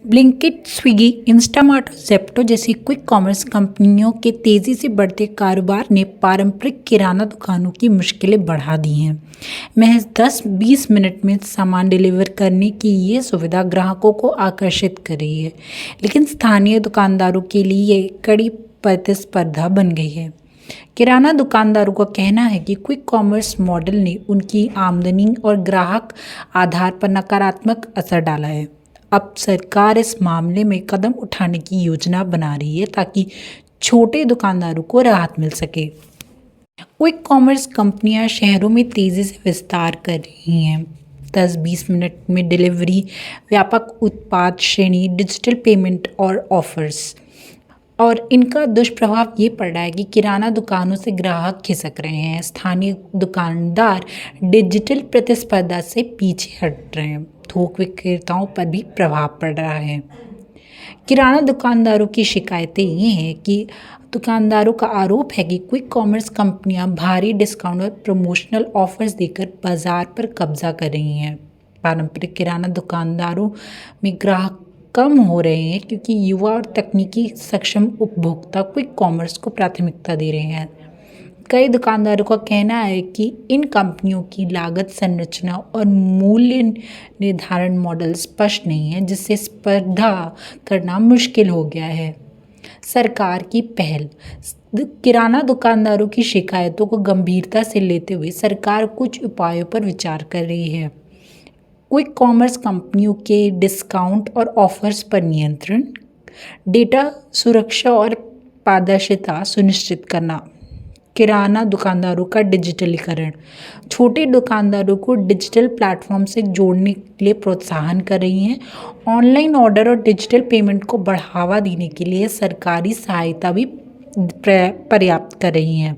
Blinkit, Swiggy, Instamart और Zepto जैसी quick commerce कंपनियों के तेज़ी से बढ़ते कारोबार ने पारंपरिक किराना दुकानों की मुश्किलें बढ़ा दी हैं। महज 10-20 मिनट में सामान डिलीवर करने की ये सुविधा ग्राहकों को आकर्षित कर रही है, लेकिन स्थानीय दुकानदारों के लिए ये कड़ी प्रतिस्पर्धा बन गई है। किराना दुकानदारों का कहना है कि क्विक कॉमर्स मॉडल ने उनकी आमदनी और ग्राहक आधार पर नकारात्मक असर डाला है। अब सरकार इस मामले में कदम उठाने की योजना बना रही है ताकि छोटे दुकानदारों को राहत मिल सके। क्विक कॉमर्स कंपनियां शहरों में तेज़ी से विस्तार कर रही हैं। 10-20 मिनट में डिलीवरी, व्यापक उत्पाद श्रेणी, डिजिटल पेमेंट और ऑफर्स। और इनका दुष्प्रभाव ये पड़ रहा है कि किराना दुकानों से ग्राहक खिसक रहे हैं। स्थानीय दुकानदार डिजिटल प्रतिस्पर्धा से पीछे हट रहे हैं। थोक विक्रेताओं पर भी प्रभाव पड़ रहा है। किराना दुकानदारों की शिकायतें ये हैं कि दुकानदारों का आरोप है कि क्विक कॉमर्स कंपनियां भारी डिस्काउंट और प्रमोशनल ऑफर्स देकर बाजार पर कब्जा कर रही हैं। पारंपरिक किराना दुकानदारों में ग्राहक कम हो रहे हैं क्योंकि युवा और तकनीकी सक्षम उपभोक्ता क्विक कॉमर्स को प्राथमिकता दे रहे हैं। कई दुकानदारों का कहना है कि इन कंपनियों की लागत संरचना और मूल्य निर्धारण मॉडल स्पष्ट नहीं है, जिससे स्पर्धा करना मुश्किल हो गया है। सरकार की पहल। किराना दुकानदारों की शिकायतों को गंभीरता से लेते हुए सरकार कुछ उपायों पर विचार कर रही है। क्विक कॉमर्स कंपनियों के डिस्काउंट और ऑफर्स पर नियंत्रण, डेटा सुरक्षा और पारदर्शिता सुनिश्चित करना, किराना दुकानदारों का डिजिटलीकरण, छोटे दुकानदारों को डिजिटल प्लेटफॉर्म से जोड़ने के लिए प्रोत्साहन कर रही हैं। ऑनलाइन ऑर्डर और डिजिटल पेमेंट को बढ़ावा देने के लिए सरकारी सहायता भी पर्याप्त कर रही हैं।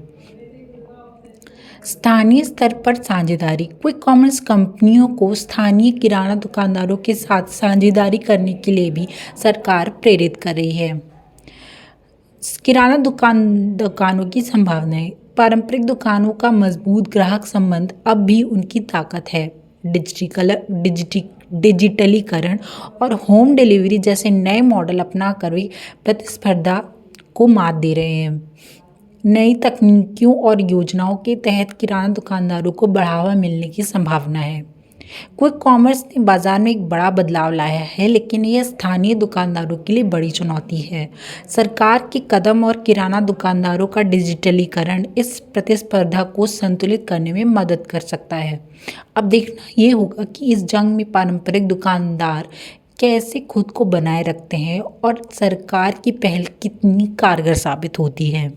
स्थानीय स्तर पर साझेदारी। क्विक कॉमर्स कंपनियों को स्थानीय किराना दुकानदारों के साथ साझेदारी करने के लिए भी सरकार प्रेरित कर रही है। किराना दुकानों की संभावनाएं। पारंपरिक दुकानों का मजबूत ग्राहक संबंध अब भी उनकी ताकत है। डिजिटलीकरण और होम डिलीवरी जैसे नए मॉडल अपनाकर भी प्रतिस्पर्धा को मात दे रहे हैं। नई तकनीकों और योजनाओं के तहत किराना दुकानदारों को बढ़ावा मिलने की संभावना है। क्विक कॉमर्स ने बाजार में एक बड़ा बदलाव लाया है, लेकिन यह स्थानीय दुकानदारों के लिए बड़ी चुनौती है। सरकार के कदम और किराना दुकानदारों का डिजिटलीकरण इस प्रतिस्पर्धा को संतुलित करने में मदद कर सकता है। अब देखना ये होगा कि इस जंग में पारंपरिक दुकानदार कैसे खुद को बनाए रखते हैं और सरकार की पहल कितनी कारगर साबित होती है।